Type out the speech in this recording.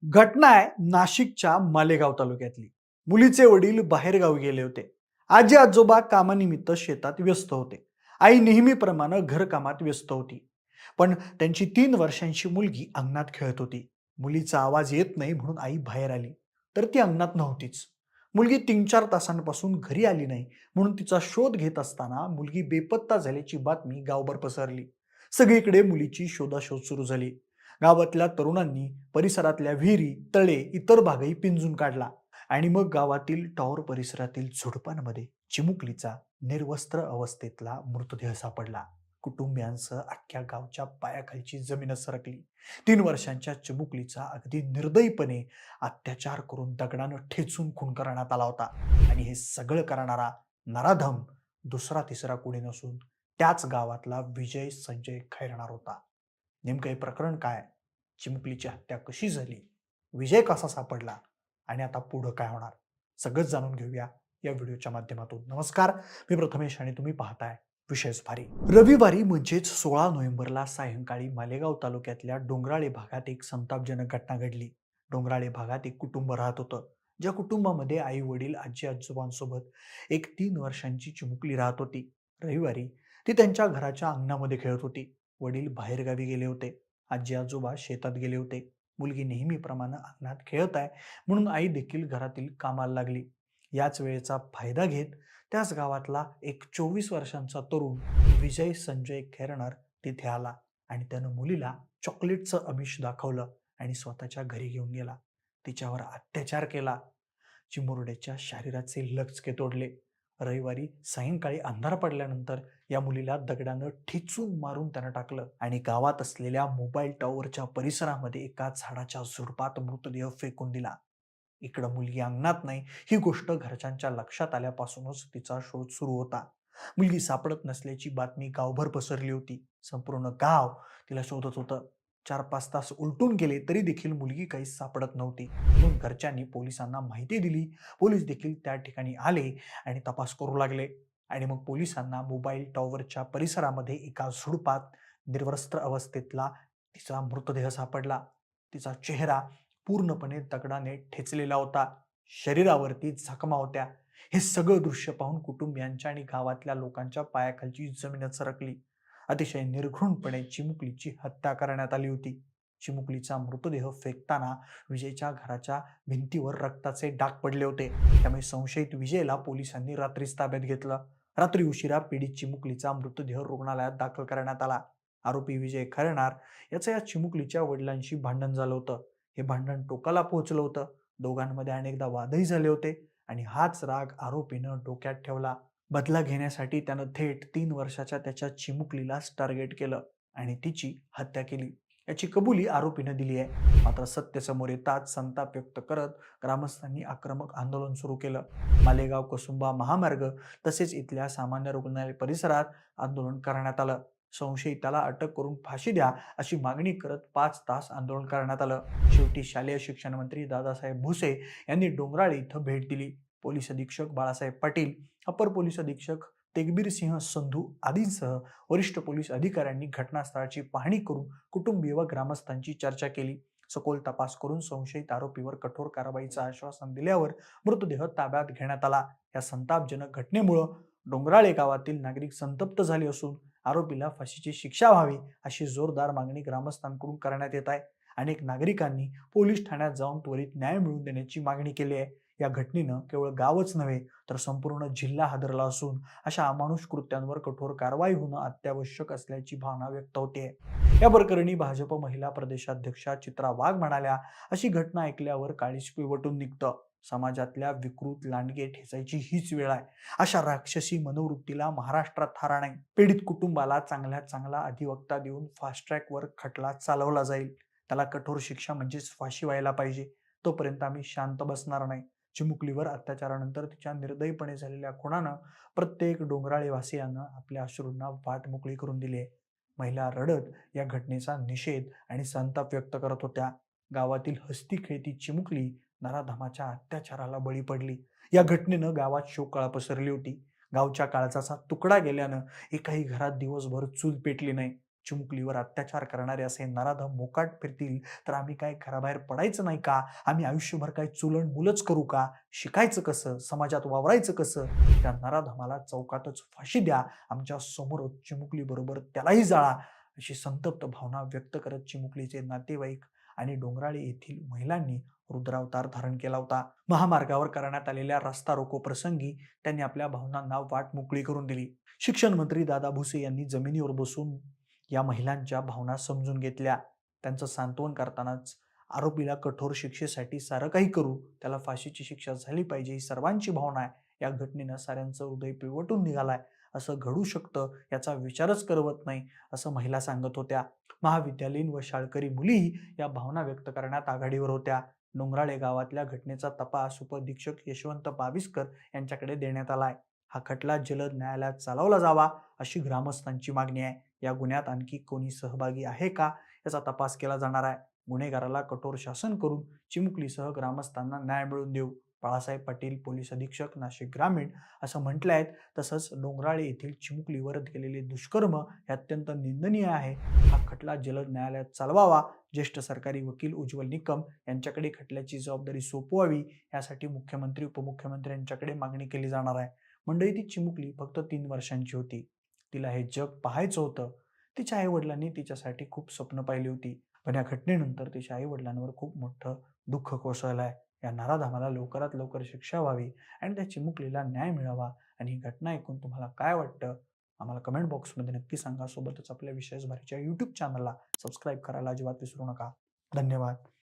घटना आहे नाशिकच्या मालेगाव तालुक्यातली. मुलीचे वडील बाहेरगावी गेले होते. आजी आजोबा कामानिमित्त शेतात व्यस्त होते. आई नेहमीप्रमाणे घरकामात व्यस्त होती. पण त्यांची 3 वर्षांची मुलगी अंगणात खेळत होती. मुलीचा आवाज येत नाही म्हणून आई बाहेर आली, तर ती अंगणात नव्हतीच. मुलगी 3-4 तासांपासून घरी आली नाही म्हणून तिचा शोध घेत असताना मुलगी बेपत्ता झाल्याची बातमी गावभर पसरली. सगळीकडे मुलीची शोधाशोध सुरू झाली. गावातल्या तरुणांनी परिसरातल्या विहिरी, तळे, इतर भागही पिंजून काढला आणि मग गावातील टॉवर परिसरातील झुडपांमध्ये चिमुकलीचा निर्वस्त्र अवस्थेतला मृतदेह सापडला. कुटुंबियांसह अख्ख्या गावच्या पायाखालची जमीनच सरकली. 3 वर्षांच्या चिमुकलीचा अगदी निर्दयीपणे अत्याचार करून दगडानं ठेचून खून करण्यात आला होता. आणि हे सगळं करणारा नराधम दुसरा तिसरा कोणी नसून त्याच गावातला विजय संजय खैरनार होता. नेमकं हे प्रकरण काय? चिमुकलीची हत्या कशी झाली? विजय कसा सापडला? आणि आता पुढं काय होणार? सगळंच जाणून घेऊया या व्हिडिओच्या माध्यमातून. नमस्कार, मी प्रथमेश आणि तुम्ही पाहताय विशेष भारी. रविवारी म्हणजेच 16 नोव्हेंबरला सायंकाळी मालेगाव तालुक्यातल्या डोंगराळे भागात एक संतापजनक घटना घडली. डोंगराळे भागात एक कुटुंब राहत होतं. ज्या कुटुंबामध्ये आई वडील आजी आजोबांसोबत एक 3 वर्षांची चिमुकली राहत होती. रविवारी ती त्यांच्या घराच्या अंगणामध्ये खेळत होती. वडील बाहेरगावी गेले होते. आजी आजोबा शेतात गेले होते. मुलगी नेहमीप्रमाणे अंगणात खेळत आहे म्हणून आई देखील घरातील कामाला लागली. याच वेळेचा फायदा घेत त्याच गावातला एक 24 वर्षांचा तरुण विजय संजय खैरनार तिथे आला आणि त्यानं मुलीला चॉकलेटचं आमिष दाखवलं आणि स्वतःच्या घरी घेऊन गेला. तिच्यावर अत्याचार केला. चिमुरड्याच्या शरीराचे लचके तोडले. रविवारी सायंकाळी अंधार पडल्यानंतर या मुलीला दगडानं ठेचून मारून त्यानं टाकलं आणि गावात असलेल्या मोबाईल टॉवरच्या परिसरामध्ये एका झाडाच्या झुडपात मृतदेह फेकून दिला. इकडं मुलगी अंगणात नाही ही गोष्ट घरच्यांच्या लक्षात आल्यापासूनच तिचा शोध सुरू होता. मुलगी सापडत नसल्याची बातमी गावभर पसरली होती. संपूर्ण गाव तिला शोधत होतं. 4-5 तास उलटून गेले तरी देखील मुलगी काही सापडत नव्हती. म्हणून घरच्यांनी पोलिसांना माहिती दिली. पोलीस देखील त्या ठिकाणी आले आणि तपास करू लागले. आणि मग पोलिसांना मोबाईल टॉवरच्या परिसरामध्ये एका झुडपात निर्वस्त्र अवस्थेतला तिचा मृतदेह सापडला. तिचा चेहरा पूर्णपणे दगडाने ठेचलेला होता. शरीरावरती जखमा होत्या. हे सगळं दृश्य पाहून कुटुंबियांच्या आणि गावातल्या लोकांच्या पायाखालची जमीनच सरकली. अतिशय निर्घृणपणे चिमुकलीची हत्या करण्यात आली होती. चिमुकलीचा मृतदेह फेकताना विजयच्या घराच्या भिंतीवर रक्ताचे डाग पडले होते. त्यामुळे संशयित विजयला पोलिसांनी रात्रीच ताब्यात घेतलं. रात्री उशिरा पीडित चिमुकलीचा मृतदेह रुग्णालयात दाखल करण्यात आला. आरोपी विजय खैरनार याचं या चिमुकलीच्या वडिलांशी भांडण झालं होतं. हे भांडण टोकाला पोहोचलं होतं. दोघांमध्ये अनेकदा वादही झाले होते आणि हाच राग आरोपीनं डोक्यात ठेवला. बदला घेण्यासाठी त्यानं थेट 3 वर्षाच्या त्याच्या चिमुकलीलाच टार्गेट केलं आणि तिची हत्या केली. याची कबुली आरोपीनं दिली आहे. मात्र सत्य समोर येताच संताप व्यक्त करत ग्रामस्थांनी आक्रमक आंदोलन सुरू केलं. मालेगाव कसुंबा महामार्ग तसेच इथल्या सामान्य रुग्णालय परिसरात आंदोलन करण्यात आलं. संशयिताला अटक करून फाशी द्या अशी मागणी करत 5 तास आंदोलन करण्यात आलं. शेवटी शालेय शिक्षण मंत्री दादासाहेब भुसे यांनी डोंगराळे इथं भेट दिली. पोलीस अधीक्षक बाळासाहेब पाटील, अपर पोलीस अधीक्षक तेगबीर सिंह संधू आदींसह वरिष्ठ पोलीस अधिकाऱ्यांनी घटनास्थळाची पाहणी करून कुटुंबीय व ग्रामस्थांची चर्चा केली. सखोल तपास करून संशयित आरोपीवर कठोर कारवाईचं आश्वासन दिल्यावर मृतदेह ताब्यात घेण्यात आला. या संतापजनक घटनेमुळं डोंगराळे गावातील नागरिक संतप्त झाले असून आरोपीला फाशीची शिक्षा व्हावी अशी जोरदार मागणी ग्रामस्थांकडून करण्यात येत आहे. अनेक नागरिकांनी पोलीस ठाण्यात जाऊन त्वरित न्याय मिळवून देण्याची मागणी केली आहे. या घटनेनं केवळ गावच नव्हे तर संपूर्ण जिल्हा हादरला असून अशा अमानुष कृत्यांवर कठोर कारवाई होणं अत्यावश्यक असल्याची भावना व्यक्त होते. या प्रकरणी भाजप महिला प्रदेशाध्यक्षा चित्रा वाघ म्हणाल्या, अशी घटना ऐकल्यावर काळीज पिळवटून निघतं. समाजातल्या विकृत लांडगे ठेचायची हीच वेळ आहे. अशा राक्षसी मनोवृत्तीला महाराष्ट्रात थारा नाही. पीडित कुटुंबाला चांगल्यात चांगला अधिवक्ता देऊन फास्ट ट्रॅकवर खटला चालवला जाईल. त्याला कठोर शिक्षा म्हणजेच फाशी व्हायला पाहिजे. तोपर्यंत आम्ही शांत बसणार नाही. चिमुकलीवर अत्याचारानंतर तिच्या निर्दयीपणे झालेल्या खुनानं प्रत्येक डोंगराळेवासियांना आपल्या अश्रूंना वाट मोकळी करून दिली आहे. महिला रडत या घटनेचा निषेध आणि संताप व्यक्त करत होत्या. गावातील हसती खेळती चिमुकली नराधमाच्या अत्याचाराला बळी पडली. या घटनेनं गावात शोककळा पसरली होती. गावच्या काळजाचा तुकडा गेल्यानं एकाही घरात दिवसभर चूल पेटली नाही. चिमुकलीवर अत्याचार करणारे असे नराधम मोकाट फिरतील तर आम्ही काय घराबाहेर पडायचं नाही का? आम्ही आयुष्यभर काय चुलण मुलंच करू का? शिकायचं कसं? समाजात वावरायचं कसं? त्या नराधमाला चौकातच फाशी द्या. आमच्या समोरच चिमुकलीबरोबर त्यालाही जाळा. अशी संतप्त भावना व्यक्त करत चिमुकलीचे नातेवाईक आणि डोंगराळे येथील महिलांनी रुद्रावतार धारण केला होता. महामार्गावर करण्यात आलेल्या रस्ता रोको प्रसंगी त्यांनी आपल्या भावनांना वाट मोकळी करून दिली. शिक्षण मंत्री दादा भुसे यांनी जमिनीवर बसून या महिलांच्या भावना समजून घेतल्या. त्यांचं सांत्वन करतानाच आरोपीला कठोर शिक्षेसाठी सारं काही करू, त्याला फाशीची शिक्षा झाली पाहिजे ही सर्वांची भावना आहे. या घटनेनं साऱ्यांचं हृदय पिळवटून निघालाय. असं घडू शकतं याचा विचारच करवत नाही, असं महिला सांगत होत्या. महाविद्यालयीन व शाळकरी मुलीही या भावना व्यक्त करण्यात आघाडीवर होत्या. डोंगराळे गावातल्या घटनेचा तपास उपअधीक्षक यशवंत बाविस्कर यांच्याकडे देण्यात आलाय. हा खटला जलद न्यायालयात चालवला जावा अशी ग्रामस्थांची मागणी आहे. या गुन्ह्यात आणखी कोणी सहभागी आहे का याचा तपास केला जाणार आहे. गुन्हेगाराला कठोर शासन करून चिमुकलीसह ग्रामस्थांना न्याय मिळवून देऊ. बाळासाहेब पाटील पोलीस अधीक्षक नाशिक ग्रामीण असं म्हटलं आहे. तसंच डोंगराळे येथील चिमुकलीवर केलेले दुष्कर्म हे अत्यंत निंदनीय आहे. हा खटला जलद न्यायालयात चालवावा. ज्येष्ठ सरकारी वकील उज्ज्वल निकम यांच्याकडे खटल्याची जबाबदारी सोपवावी यासाठी मुख्यमंत्री उपमुख्यमंत्री यांच्याकडे मागणी केली जाणार आहे. मंडळी, ती चिमुकली फक्त 3 वर्षांची होती. तिला हे जग पाहायचं होतं. तिच्या आई-वडिलांनी तिच्यासाठी खूप स्वप्न पाहिली होती. पण या घटनेनंतर तिच्या आई-वडिलांवर खूप मोठं दुःख कोसळलंय. या नराधमाला लवकरात लवकर शिक्षा व्हावी आणि त्या चिमुकलीला न्याय मिळावा. आणि ही घटना ऐकून तुम्हाला काय वाटतं? आम्हाला कमेंट बॉक्समध्ये नक्की सांगा. सोबतच आपल्या विशेष भारीच्या YouTube चॅनलला सबस्क्राईब करायला अजिबात विसरू नका. धन्यवाद.